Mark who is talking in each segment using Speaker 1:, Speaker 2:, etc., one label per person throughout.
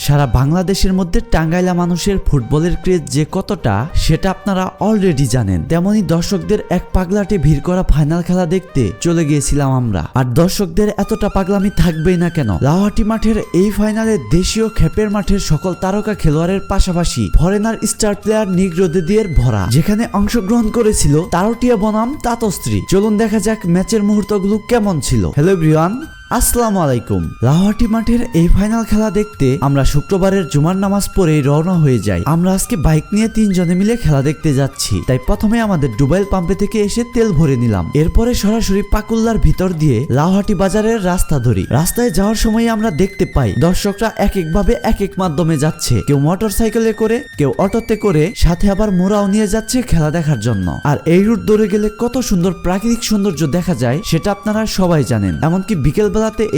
Speaker 1: সারা বাংলাদেশের মধ্যে টাঙ্গাইলা মানুষের ফুটবলের ক্রেজ যে কতটা সেটা আপনারা অলরেডি জানেন। তেমনি দর্শকদের এক পাগলাটে ভিড় করা ফাইনাল খেলা দেখতে চলে গিয়েছিলাম আমরা। আর দর্শকদের এতটা পাগলামি থাকবেই না কেন, লাউহাটি মাঠের এই ফাইনালে দেশীয় খেপের মাঠের সকল তারকা খেলোয়াড়ের পাশাপাশি ফরেনার স্টার প্লেয়ার নিগ্রোদের ভরা, যেখানে অংশগ্রহণ করেছিল তারটিয়া বনাম তাতশ্রী। চলুন দেখা যাক ম্যাচের মুহূর্তগুলো কেমন ছিল। হ্যালো এভরিওয়ান, আসসালামু আলাইকুম। লাউহাটি মাঠের এই ফাইনাল খেলা দেখতে আমরা শুক্রবারের জুমার নামাজ পড়ে রওনা হয়ে যাই। আমরা আজকে বাইক নিয়ে 3 জনে মিলে খেলা দেখতে যাচ্ছি, তাই প্রথমে আমাদের ডুবাইল পাম্পে থেকে এসে তেল ভরে নিলাম। এরপরে সরাসরি পাকুল্লার ভিতর দিয়ে লাউহাটি বাজারের রাস্তা ধরি। রাস্তায় যাওয়ার সময় আমরা দেখতে পাই দর্শকরা এক একভাবে এক এক মাধ্যমে যাচ্ছে, কেউ মোটর সাইকেলে করে, কেউ অটোতে করে, সাথে আবার মোড়াও নিয়ে যাচ্ছে খেলা দেখার জন্য। আর এই রুট ধরে গেলে কত সুন্দর প্রাকৃতিক সৌন্দর্য দেখা যায় সেটা আপনারা সবাই জানেন। এমনকি বিকেল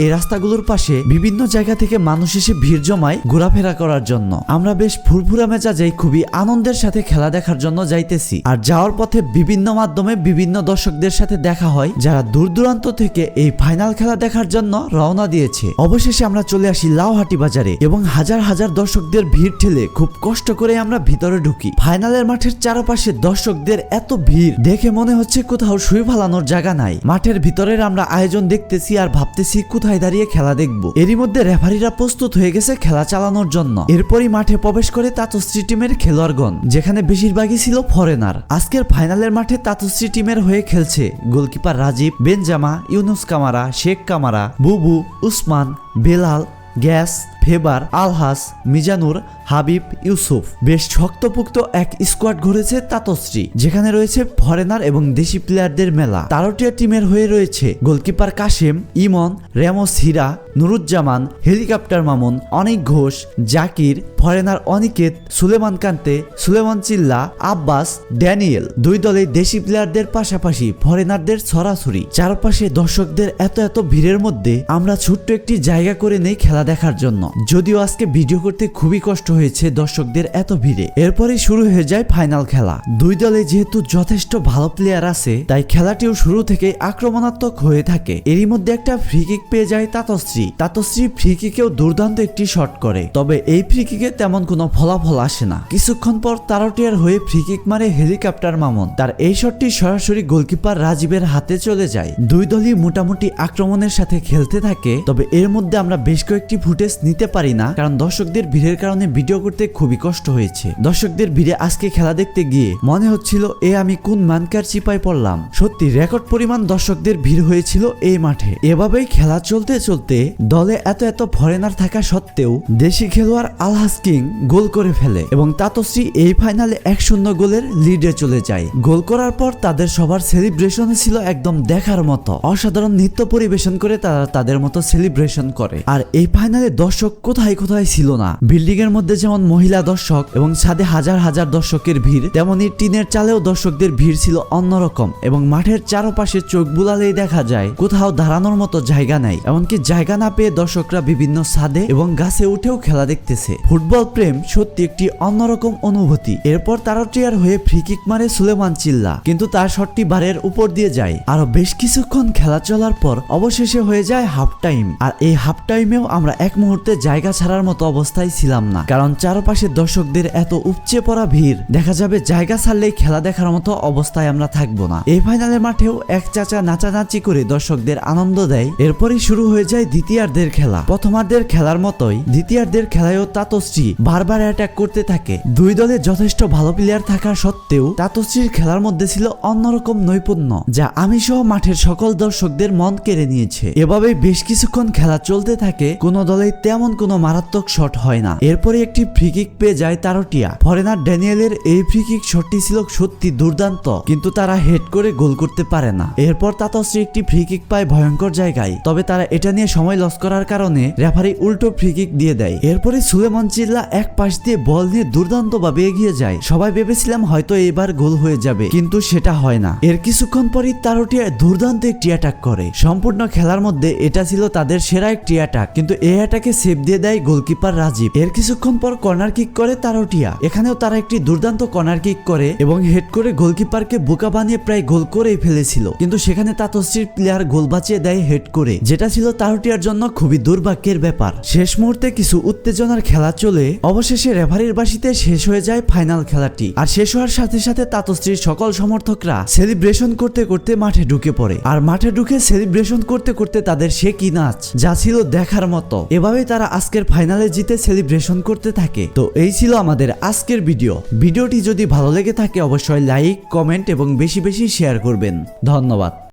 Speaker 1: এই রাস্তাগুলোর পাশে বিভিন্ন জায়গা থেকে মানুষ এসে ভিড় জমায় ঘোরাফেরা করার জন্য। আমরা বেশ ফুরফুরা মেজাজে খুবই আনন্দের সাথে খেলা দেখার জন্য যাইতেছি। আর যাওয়ার পথে বিভিন্ন মাধ্যমে বিভিন্ন দর্শকদের সাথে দেখা হয় যারা দূর দূরান্ত থেকে এই ফাইনাল খেলা দেখার জন্য রওনা দিয়েছে। অবশেষে আমরা চলে আসি লাউহাটি বাজারে এবং হাজার হাজার দর্শকদের ভিড় ঠেলে খুব কষ্ট করে আমরা ভিতরে ঢুকি। ফাইনালের মাঠের চারপাশে দর্শকদের এত ভিড় দেখে মনে হচ্ছে কোথাও শুয়ে ফালানোর জায়গা নাই। মাঠের ভিতরের আমরা আয়োজন দেখতেছি আর ভাবতেছি কোথায় দাঁড়িয়ে খেলা দেখবো। এরই মধ্যে রেফারিরা প্রস্তুত হয়ে গেছে খেলা চালানোর জন্য। এরপরই মাঠে প্রবেশ করে তাতশ্রী টিমের খেলোয়াড়গণ, যেখানে বেশিরভাগই ছিল ফরেনার। আজকের ফাইনালের মাঠে তাতশ্রী টিমের হয়ে খেলছে goalkeeper Rajib, Benjama, Yunus Kamara, Sheikh Kamara, Bubu, Usman, Belal, Gas, Faber, Alhas, Mizanur, Habib, Yusuf. বেশ শক্তপুক্ত এক স্কোয়াড ঘুরেছে তাতশ্রী, যেখানে রয়েছে ফরেনার এবং দেশি প্লেয়ারদের মেলা। তারটিয়া টিমের হয়ে রয়েছে গোলকিপার কাশেম, ইমন, রেমস হীরা, নুরুজ্জামান, হেলিকপ্টার মামুন, অনিক ঘোষ, জাকির, ফরেনার অনিকেত, সুলেমান কান্তে, সুলেমান চিল্লা, আব্বাস, ড্যানিয়েল। দুই দলে দেশি প্লেয়ারদের পাশাপাশি ফরেনারদের ছড়াছড়ি। চারপাশে দর্শকদের এত এত ভিড়ের মধ্যে আমরা ছোট্ট একটি জায়গা করে নেই খেলা দেখার জন্য। যদিও আজকে ভিডিও করতে খুবই কষ্ট হয়েছে দর্শকদের এত ভিড়ে। এরপরে শুরু হয়ে যায় ফাইনাল খেলা। দুই দলে যেহেতু যথেষ্ট ভালো প্লেয়ার আছে, তাই খেলাটিও শুরু থেকে আক্রমণাত্মক হয়ে থাকে। এরই মধ্যে একটা ফ্রি কিক পেয়ে যায় তাতশ্রী ফ্রি কিকেও দুর্দান্ত একটি শট করে, তবে এই ফ্রি কিকে তেমন কোনো ফলাফল আসে না। কিছুক্ষণ পর তারটিয়ার হয়ে ফ্রি কিক মারে হেলিকপ্টার মামুন। তার এই শটটি সরাসরি গোলকিপার রাজীবের হাতে চলে যায়। দুই দলই মোটামুটি আক্রমণের সাথে খেলতে থাকে, তবে এর মধ্যে আমরা বেশ কয়েকটি ফুটেজ নিতে পারি না, কারণ দর্শকদের ভিড়ের কারণে ভিডিও করতে খুবই কষ্ট হয়েছে। দর্শকদের ভিড়ে আজকে খেলা দেখতে গিয়ে মনে হচ্ছিল আমি কোন মানকার চিপায় পড়লাম। সত্যি রেকর্ড পরিমাণ দর্শকদের ভিড় হয়েছিল এই মাঠে। এভাবেই খেলা চলতে চলতে দলে এত ফরেনার থাকা সত্ত্বেও দেশি খেলোয়াড় আলহাস কিং গোল করে ফেলে এবং তাতশ্রী এই ফাইনালে 1-0 গোলের লিডে চলে যায়। গোল করার পর তাদের সবার সেলিব্রেশন ছিল একদম দেখার মতো। অসাধারণ নৃত্য পরিবেশন করে তারা তাদের মতো সেলিব্রেশন করে। আর এই ফাইনালে দর্শক কোথায় কোথায় ছিল না। বিল্ডিং এর মধ্যে যেমন মহিলা দর্শক এবং ছাদে হাজার হাজার দর্শকের ভিড়, তেমনি টিনের চালেও দর্শকদের ভিড় ছিল অন্যরকম। এবং মাঠের চারপাশে চোখ বুলালেই দেখা যায় কোথাও দাঁড়ানোর মতো জায়গা নাই। এমনকি জায়গা না পেয়ে দর্শকরা বিভিন্ন ছাদে এবং গাছে উঠেও খেলা দেখতেছে। ফুটবল প্রেম সত্যি একটি অন্যরকম অনুভূতি। এরপর তারটিয়ার হয়ে ফ্রি কিক মারে সুলেমান চিল্লা, কিন্তু তার শটটি বারের উপর দিয়ে যায়। আরো বেশ কিছুক্ষণ খেলা চলার পর অবশেষে হয়ে যায় হাফ টাইম। আর এই হাফ টাইমেও আমরা এক মুহূর্তে জায়গা ছাড়ার মতো অবস্থায় ছিলাম না, কারণ চারপাশে দর্শকদের এত উপচে পড়া ভিড়, দেখা যাবে জায়গা ছাড়লেই খেলা দেখার মতো অবস্থায় আমরা থাকবো না। এই ফাইনালের মাঠেও এক চাচা নাচানাচি করে দর্শকদের আনন্দ দেয়। এরপরই শুরু হয়ে যায় দ্বিতীয়ার্ধের খেলা। প্রথমার্ধের খেলার মতোই দ্বিতীয়ার্ধের খেলায়ও তাতশ্রী বারবার অ্যাটাক করতে থাকে। দুই দলে যথেষ্ট ভালো প্লেয়ার থাকা সত্ত্বেও তাতশ্রীর খেলার মধ্যে ছিল অন্যরকম নৈপুণ্য, যা আমি সহ মাঠের সকল দর্শকদের মন কেড়ে নিয়েছে। এভাবেই বেশ কিছুক্ষণ খেলা চলতে থাকে, কোন দলে তেমন কোনো মারাত্মক শট হয় না। এরপরে একটি ফ্রি কিক পেয়ে যায় তারটিয়া। ফরেনার ড্যানিয়েলের এই ফ্রি কিক শটটি ছিল সত্যি দুর্দান্ত, কিন্তু তারা হেড করে গোল করতে পারে না। এরপর তাতশ্রী একটি ফ্রি কিক পায় ভয়ঙ্কর জায়গায়, তবে তারা এটা নিয়ে সময় লস করার কারণে রেফারি উল্টো ফ্রি কিক দিয়ে দেয়। এরপরে সুলেমান চিল্লা এক পাশ দিয়ে বল নিয়ে দুর্দান্ত ভাবে এগিয়ে যায়। সবাই ভেবেছিলাম হয়তো এবার গোল হয়ে যাবে, কিন্তু সেটা হয় না। এর কিছুক্ষণ পরই তারটিয়া দুর্দান্ত একটি অ্যাটাক করে। সম্পূর্ণ খেলার মধ্যে এটা ছিল তাদের সেরা একটি অ্যাটাক, কিন্তু এই অ্যাটাকে সেভ দিয়ে দেয় গোলকিপার রাজীব। এর কিছুক্ষণ পর কর্নার কিক করে তারটিয়া। এখানেও তারা একটি দুর্দান্ত কর্নার কিক করে এবং হেড করে গোলকিপারকে বোকা বানিয়ে প্রায় গোল করেই ফেলেছিল, কিন্তু সেখানে তাতশ্রীর প্লেয়ার গোল বাঁচিয়ে দেয় হেড করে, যেটা ছিল তারটিয়ার জন্য খুবই দুর্ভাগ্যের ব্যাপার। শেষ মুহূর্তে কিছু উত্তেজনার খেলা চলে অবশেষে রেফারির বাঁশিতে শেষ হয়ে যায় ফাইনাল খেলাটি। আর শেষ হওয়ার সাথে সাথে তাতশ্রীর সকল সমর্থকরা সেলিব্রেশন করতে করতে মাঠে ঢুকে পড়ে। আর মাঠে ঢুকে সেলিব্রেশন করতে করতে তাদের সে কি নাচ, যা ছিল দেখার মতো। এভাবেই তারা আজকের ফাইনালে জিতে সেলিব্রেশন করতে থাকে। তো এই ছিল আমাদের আজকের ভিডিওটি যদি ভালো লেগে থাকে অবশ্যই লাইক, কমেন্ট এবং বেশি বেশি শেয়ার করবেন। ধন্যবাদ।